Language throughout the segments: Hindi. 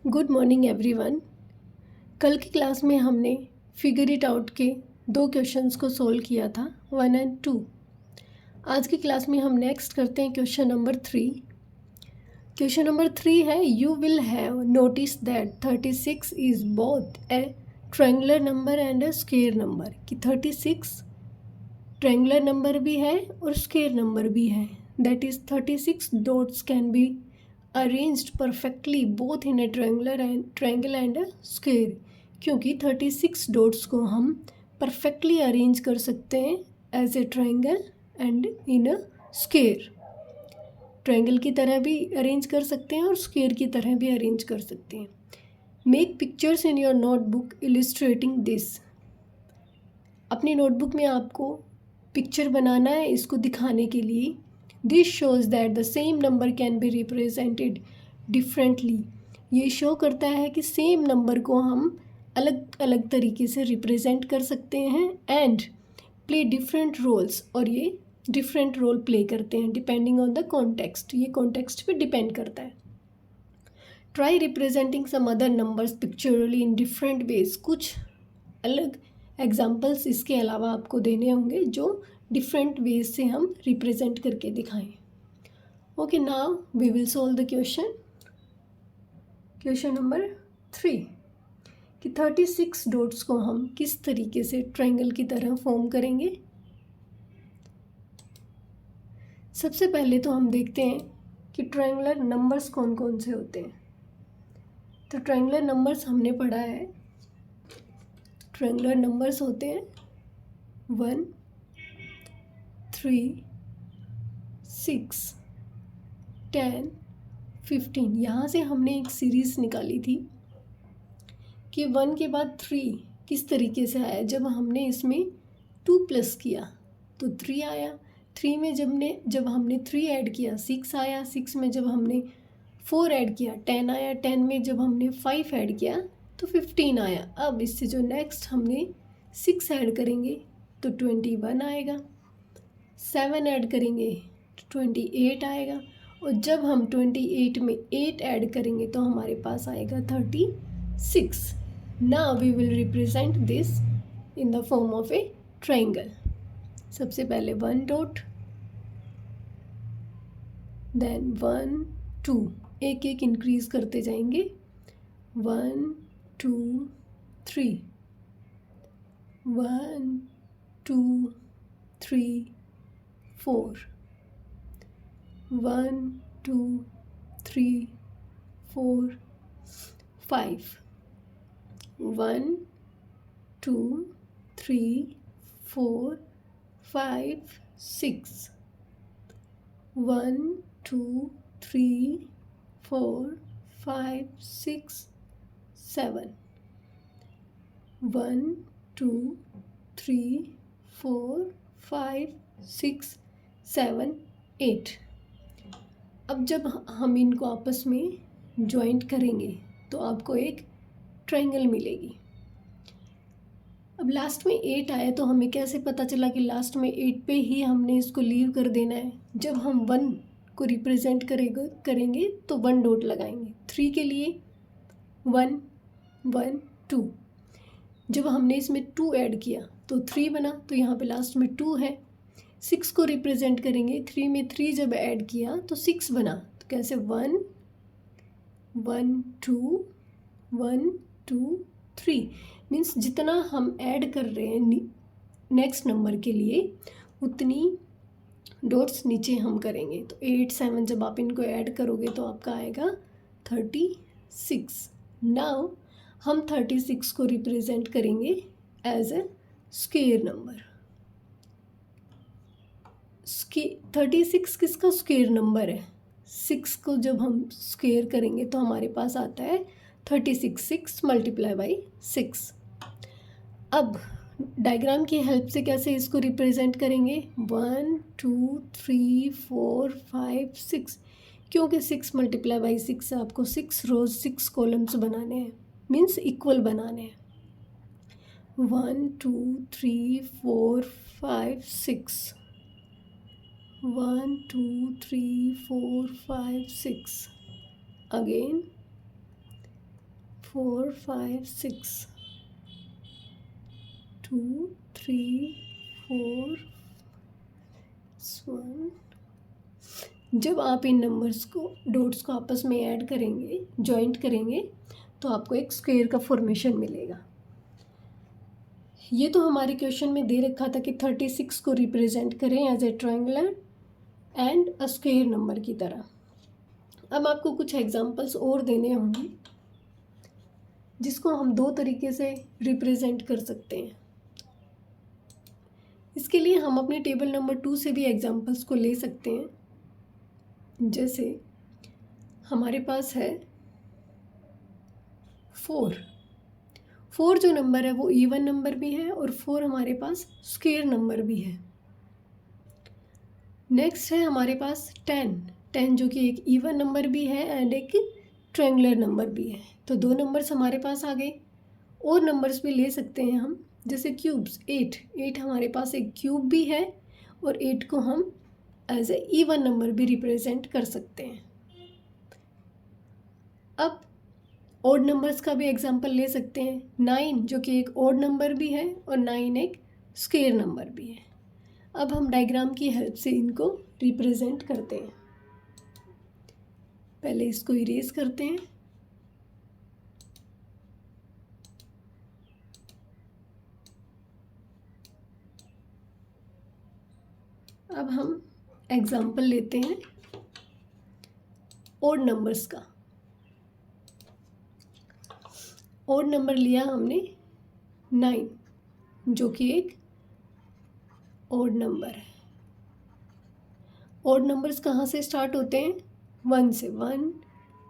Good morning everyone. कल की क्लास में हमने फिगर इट आउट के 2 क्वेश्चंस को सोल्व किया था 1 एंड 2। आज की क्लास में हम नेक्स्ट करते हैं क्वेश्चन नंबर 3। क्वेश्चन नंबर 3 है you will have notice that 36 is both A triangular number and A square number. कि 36 ट्रायंगुलर नंबर भी है और स्क्वायर नंबर भी है। That is 36 dots can be arranged perfectly both in A triangle and a square. क्योंकि 36 डॉट्स को हम परफेक्टली अरेंज कर सकते हैं as a triangle and in a square. Triangle की तरह भी अरेंज कर सकते हैं और स्क्वायर की तरह भी अरेंज कर सकते हैं। Make pictures in your notebook illustrating this. अपनी नोटबुक में आपको पिक्चर बनाना है इसको दिखाने के लिए। This shows that the same number can be represented differently. ये शो करता है कि सेम नंबर को हम अलग अलग तरीके से रिप्रेजेंट कर सकते हैं एंड प्ले डिफरेंट रोल्स। और ये डिफरेंट रोल प्ले करते हैं डिपेंडिंग ऑन द कॉन्टेक्स्ट। ये कॉन्टेक्स्ट पे डिपेंड करता है। Try representing some other numbers pictorially in different ways. कुछ अलग एग्जाम्पल्स इसके अलावा आपको देने होंगे जो डिफरेंट वेज से हम रिप्रेजेंट करके दिखाएं। Okay, now we will solve the question. Question number 3 कि 36 डॉट्स को हम किस तरीके से ट्रायंगल की तरह फॉर्म करेंगे। सबसे पहले तो हम देखते हैं कि ट्रायंगुलर नंबर्स कौन कौन से होते हैं। तो ट्रायंगुलर नंबर्स हमने पढ़ा है। ट्रायंगुलर नंबर्स होते हैं 1, 3, 6, 10, 15। यहाँ से हमने एक सीरीज़ निकाली थी कि 1 के बाद 3 किस तरीके से आया। जब हमने इसमें 2 प्लस किया तो 3 आया। 3 में जब हमने 3 ऐड किया 6 आया। 6 में जब हमने 4 ऐड किया 10 आया। 10 में जब हमने 5 ऐड किया तो 15 आया। अब इससे जो नेक्स्ट हमने 6 ऐड करेंगे तो 21 आएगा। 7 ऐड करेंगे तो 28 आएगा। और जब हम 28 में 8 ऐड करेंगे तो हमारे पास आएगा 36। Now we will represent this in the form of a triangle. सबसे पहले 1 डॉट, देन 1, 2, एक एक इंक्रीज करते जाएंगे। 1, 2, 3, 1, 2, 3, 4, 1, 2, 3, 4, 5, 1, 2, 3, 4, 5, 6, 1, 2, 3, 4, 5, 6, 7, 1, 2, 3, 4, 5, 6, 7, 8। अब जब हम इनको आपस में जॉइंट करेंगे तो आपको एक ट्रायंगल मिलेगी। अब लास्ट में 8 आया तो हमें कैसे पता चला कि लास्ट में 8 पे ही हमने इसको लीव कर देना है। जब हम 1 को रिप्रेजेंट करेंगे तो 1 डॉट लगाएंगे। 3 के लिए 1, 1, 2। जब हमने इसमें 2 ऐड किया तो 3 बना, तो यहाँ पे लास्ट में 2 है। 6 को रिप्रेजेंट करेंगे। 3 में 3 जब ऐड किया तो 6 बना। तो कैसे 1, 1, 2, 1, 2, 3। मीन्स जितना हम ऐड कर रहे हैं नेक्स्ट नंबर के लिए उतनी डॉट्स नीचे हम करेंगे। तो 8, 7 जब आप इनको ऐड करोगे तो आपका आएगा 36। नाउ हम 36 को रिप्रेजेंट करेंगे एज ए स्क्वायर नंबर। 36 किसका स्क्वायर नंबर है? 6 को जब हम स्क्वायर करेंगे तो हमारे पास आता है 36। 6 मल्टीप्लाई बाई 6। अब डायग्राम की हेल्प से कैसे इसको रिप्रेजेंट करेंगे? 1, 2, 3, 4, 5, 6। क्योंकि 6 मल्टीप्लाई बाई 6 से आपको 6 रोज 6 कॉलम्स बनाने हैं, मीन्स इक्वल बनाने हैं। 1, 2, 3, 4, 5, 6। 1, 2, 3, 4, 5, 6. Again 4 5 6 2 3 4 1। जब आप इन नंबर्स को डॉट्स को आपस में ऐड करेंगे, जॉइंट करेंगे, तो आपको एक स्क्वायर का फॉर्मेशन मिलेगा। ये तो हमारे क्वेश्चन में दे रखा था कि 36 को रिप्रेजेंट करें as a triangular and a square number की तरह। अब आपको कुछ एग्जांपल्स और देने होंगे जिसको हम दो तरीके से रिप्रेजेंट कर सकते हैं। इसके लिए हम अपने टेबल नंबर 2 से भी एग्जांपल्स को ले सकते हैं। जैसे हमारे पास है 4 जो नंबर है वो इवन नंबर भी है और 4 हमारे पास स्क्वायर नंबर भी है। नेक्स्ट है हमारे पास 10 जो कि एक इवन नंबर भी है एंड एक ट्रायंगुलर नंबर भी है। तो दो नंबर्स हमारे पास आ गए। और नंबर्स भी ले सकते हैं हम, जैसे क्यूब्स। 8 हमारे पास एक क्यूब भी है और 8 को हम एज ए इवन नंबर भी रिप्रेजेंट कर सकते हैं। अब ऑड नंबर्स का भी एग्जांपल ले सकते हैं। 9 जो कि एक ऑड नंबर भी है और 9 एक स्क्वायर नंबर भी है। अब हम डायग्राम की हेल्प से इनको रिप्रेजेंट करते हैं। पहले इसको इरेज करते हैं। अब हम एग्जांपल लेते हैं ऑड नंबर्स का। ऑड नंबर लिया हमने 9 जो कि एक ऑड नंबर है। ऑड नंबर्स कहाँ से स्टार्ट होते हैं? 1 से। 1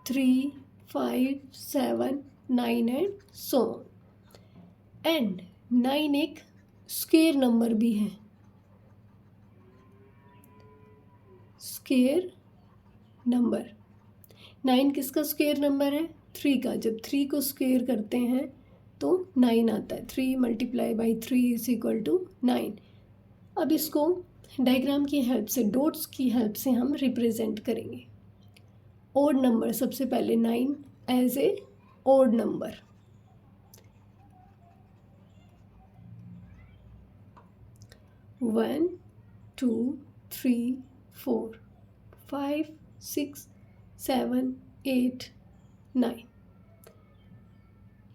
3 5 7 9 एंड सो ऑन। एंड 9 एक स्क्वायर नंबर भी है। स्क्वायर नंबर 9 किसका स्क्वायर नंबर है? 3 का। जब 3 को स्क्वायर करते हैं तो 9 आता है। 3 × 3 = 9। अब इसको डायग्राम की हेल्प से, डॉट्स की हेल्प से हम रिप्रेजेंट करेंगे। ऑड नंबर सबसे पहले 9 as a odd number. One 2 3 4 5 6 7 8 9।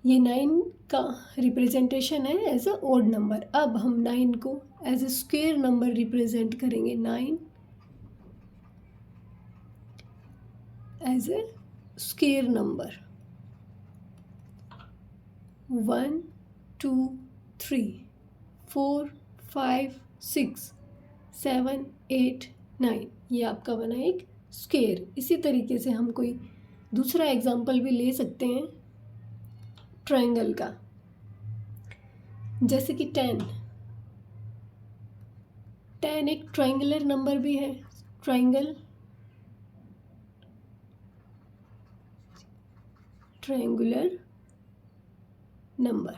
ये 9 का रिप्रेजेंटेशन है एज अ ऑड नंबर। अब हम 9 को as a square number represent करेंगे। 9 एज ए स्क्वायर नंबर। 1 2 3 4 5 6 7 8 9। ये आपका बना एक स्क्वायर। इसी तरीके से हम कोई दूसरा एग्जाम्पल भी ले सकते हैं ट्रायंगल का, जैसे कि 10 एक ट्रायंगुलर नंबर भी है। Triangular number.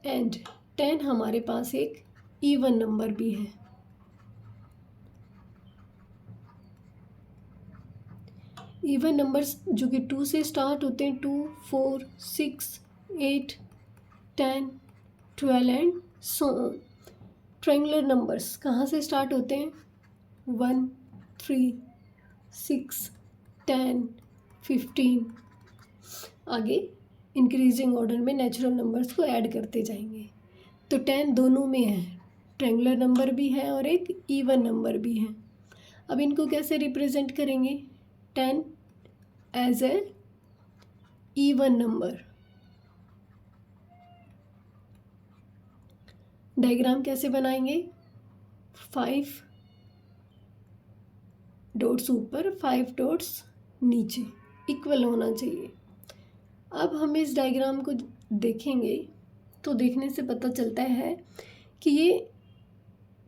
एंड 10 हमारे पास एक इवन नंबर भी है। इवन नंबर्स जो कि 2 से स्टार्ट होते हैं। 2 4 6 8 10 12 and so on. Triangular numbers कहाँ से स्टार्ट होते हैं? 1 3 6 10 15। आगे इंक्रीजिंग ऑर्डर में नेचुरल नंबर्स को ऐड करते जाएंगे। तो 10 दोनों में है, ट्रायंगुलर नंबर भी है और एक इवन नंबर भी है। अब इनको कैसे रिप्रेजेंट करेंगे? 10 as a even number. Diagram कैसे बनाएंगे? 5 डॉट्स ऊपर 5 डॉट्स नीचे, इक्वल होना चाहिए। अब हम इस डायग्राम को देखेंगे तो देखने से पता चलता है कि ये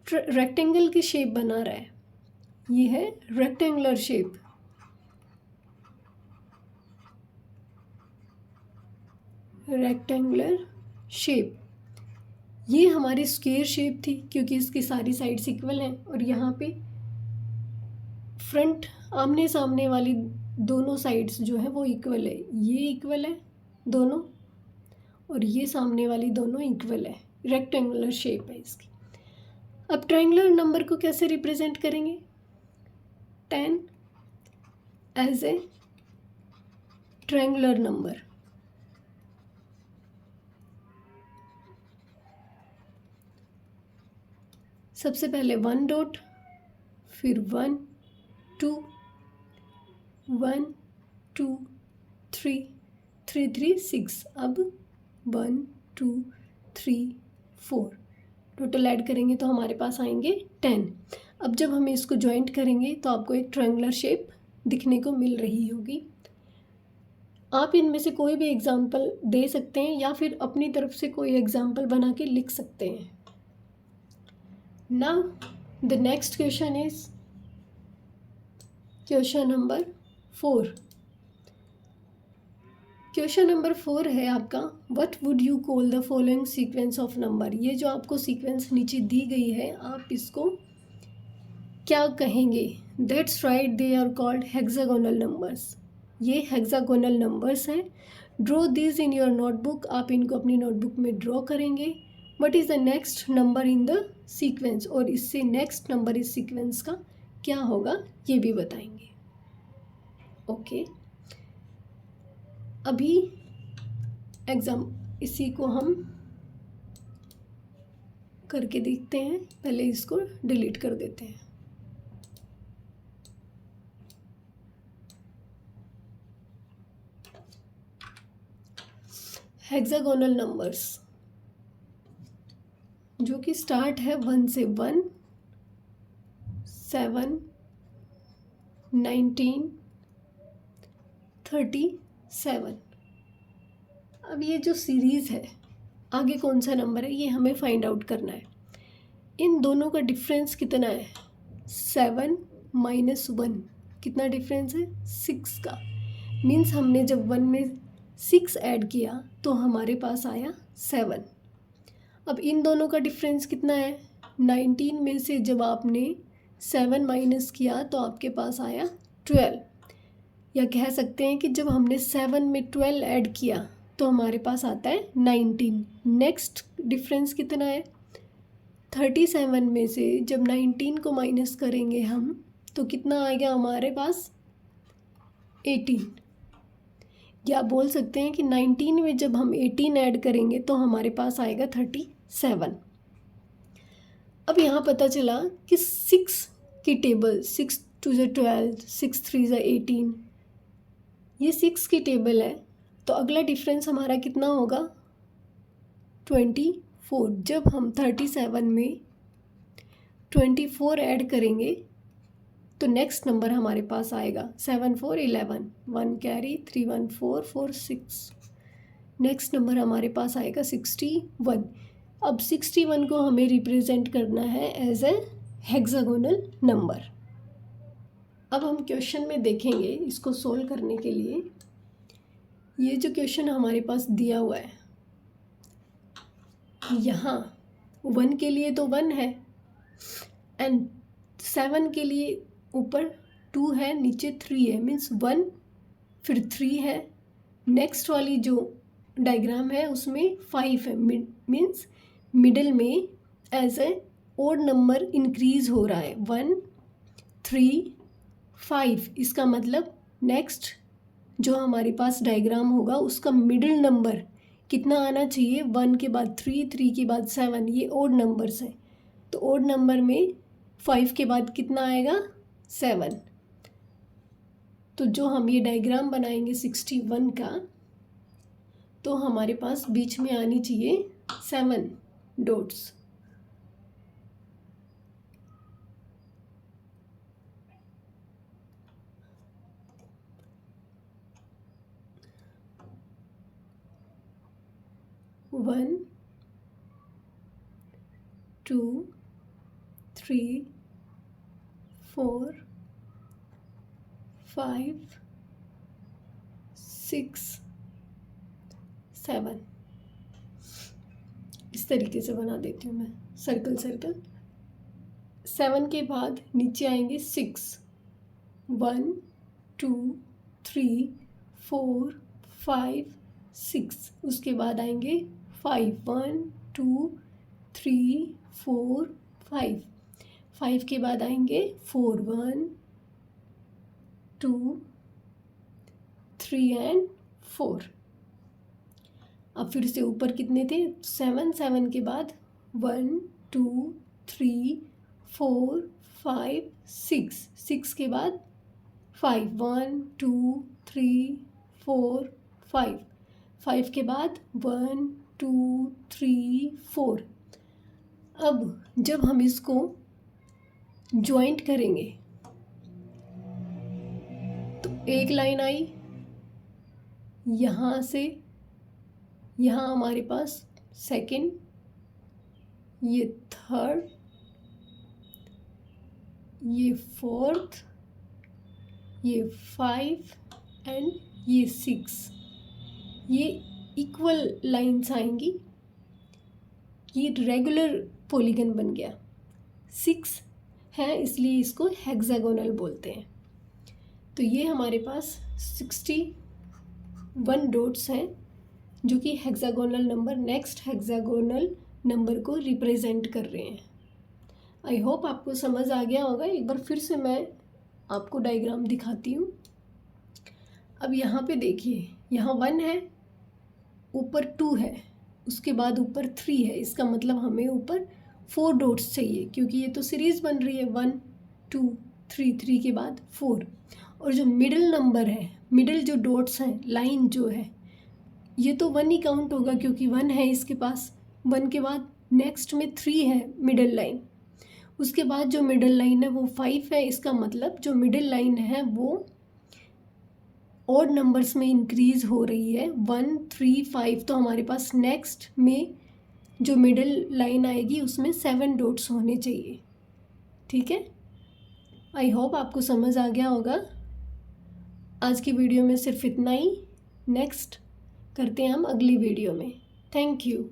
रेक्टेंगल की शेप बना रहा है। ये है रेक्टेंगुलर शेप। ये हमारी स्क्वायर शेप थी क्योंकि इसकी सारी साइड्स इक्वल हैं और यहाँ पे फ्रंट आमने सामने वाली दोनों साइड्स जो है वो इक्वल है, ये इक्वल है दोनों और ये सामने वाली दोनों इक्वल है, रेक्टेंगुलर शेप है इसकी। अब ट्रायंगुलर नंबर को कैसे रिप्रेजेंट करेंगे? 10 एज ए ट्रायंगुलर नंबर। सबसे पहले 1 डॉट, फिर 1 2 1 2 3 3 3 6, अब 1 2 3 4 टोटल ऐड करेंगे तो हमारे पास आएंगे 10। अब जब हम इसको जॉइंट करेंगे तो आपको एक ट्रायंगुलर शेप दिखने को मिल रही होगी। आप इनमें से कोई भी एग्जाम्पल दे सकते हैं या फिर अपनी तरफ से कोई एग्जाम्पल बना के लिख सकते हैं। Now the next question is question number 4। Question number 4 है आपका, what would you call the following sequence of number. ये जो आपको सीक्वेंस नीचे दी गई है, आप इसको क्या कहेंगे? That's right, they are called hexagonal numbers. ये हेक्सागोनल नंबर्स हैं। Draw this in your notebook, आप इनको अपनी नोटबुक में ड्रॉ करेंगे। What is the next number in the sequence, और इससे नेक्स्ट नंबर इस सीक्वेंस का क्या होगा ये भी बताएंगे। ओके अभी एग्जाम इसी को हम करके देखते हैं। पहले इसको डिलीट कर देते हैं। हेक्सागोनल नंबर्स जो कि स्टार्ट है 1 से 1 7 19 37। अब ये जो सीरीज़ है, आगे कौन सा नंबर है ये हमें फाइंड आउट करना है। इन दोनों का डिफरेंस कितना है? 7 माइनस 1, कितना डिफरेंस है? 6 का। मीन्स हमने जब 1 में 6 ऐड किया तो हमारे पास आया 7। अब इन दोनों का डिफरेंस कितना है? 19 में से जब आपने 7 माइनस किया तो आपके पास आया 12। या कह सकते हैं कि जब हमने 7 में 12 ऐड किया तो हमारे पास आता है 19। नेक्स्ट डिफरेंस कितना है? 37 में से जब 19 को माइनस करेंगे हम तो कितना आएगा हमारे पास? 18। या बोल सकते हैं कि 19 में जब हम 18 ऐड करेंगे तो हमारे पास आएगा 37। अब यहाँ पता चला कि 6 की टेबल, 6 2 ज़ा 12, 6 3 ज़ा 18, ये 6 की टेबल है। तो अगला डिफरेंस हमारा कितना होगा? 24। जब हम 37 में 24 ऐड करेंगे तो नेक्स्ट नंबर हमारे पास आएगा 7 4 11, 1 कैरी 3 1 4 4 6। नेक्स्ट नंबर हमारे पास आएगा 61। अब 61 को हमें रिप्रेजेंट करना है एज ए हेक्सागोनल नंबर। अब हम क्वेश्चन में देखेंगे इसको सोल्व करने के लिए। ये जो क्वेश्चन हमारे पास दिया हुआ है, यहाँ 1 के लिए तो 1 है एंड 7 के लिए ऊपर 2 है, नीचे 3 है। मीन्स 1 फिर 3 है। नेक्स्ट वाली जो डायग्राम है उसमें 5 है। मीन्स मिडल में as a odd number increase हो रहा है, 1 3 5। इसका मतलब नेक्स्ट जो हमारे पास डायग्राम होगा उसका मिडिल नंबर कितना आना चाहिए? 1 के बाद 3, 3 के बाद 7। ये ओड नंबर्स हैं तो ओड नंबर में 5 के बाद कितना आएगा? 7। तो जो हम ये डायग्राम बनाएंगे 61 का, तो हमारे पास बीच में आनी चाहिए 7 डॉट्स। वन 2 3 4 5 6 7। इस तरीके से बना देती हूँ मैं, सर्कल सर्कल। 7 के बाद नीचे आएंगे 6, 1 2 3 4 5 6, उसके बाद आएंगे 5 1 2 3 4 5, 5 के बाद आएंगे 4 1 2 3 एंड 4। अब फिर से ऊपर कितने थे, 7, 7 के बाद 1 2 3 4 5 6, 6 के बाद 5 1 2 3 4 5, 5 के बाद 1 2 3 4। अब जब हम इसको ज्वाइंट करेंगे तो एक लाइन आई, यहाँ से यहाँ हमारे पास सेकंड, ये थर्ड, ये फोर्थ, ये 5 एंड ये 6, ये इक्वल लाइंस आएंगी। ये रेगुलर पॉलीगन बन गया। 6 है इसलिए इसको हेक्सागोनल बोलते हैं। तो ये हमारे पास 61 डॉट्स हैं जो कि hexagonal number, next hexagonal number को रिप्रेजेंट कर रहे हैं। आई होप आपको समझ आ गया होगा। एक बार फिर से मैं आपको डायग्राम दिखाती हूँ। अब यहाँ पे देखिए, यहाँ 1 है, ऊपर 2 है, उसके बाद ऊपर 3 है। इसका मतलब हमें ऊपर 4 डॉट्स चाहिए क्योंकि ये तो सीरीज़ बन रही है 1 2 3, 3 के बाद 4। और जो मिडिल नंबर है, मिडिल जो डॉट्स हैं, लाइन जो है, ये तो 1 ही काउंट होगा क्योंकि 1 है इसके पास। 1 के बाद नेक्स्ट में 3 है मिडिल लाइन, उसके बाद जो मिडिल लाइन है वो 5 है। इसका मतलब जो मिडिल लाइन है वो ऑड नंबर्स में इंक्रीज़ हो रही है, 1 3 5। तो हमारे पास नेक्स्ट में जो मिडिल लाइन आएगी उसमें 7 डॉट्स होने चाहिए। ठीक है, आई होप आपको समझ आ गया होगा। आज की वीडियो में सिर्फ इतना ही। नेक्स्ट करते हैं हम अगली वीडियो में। Thank you.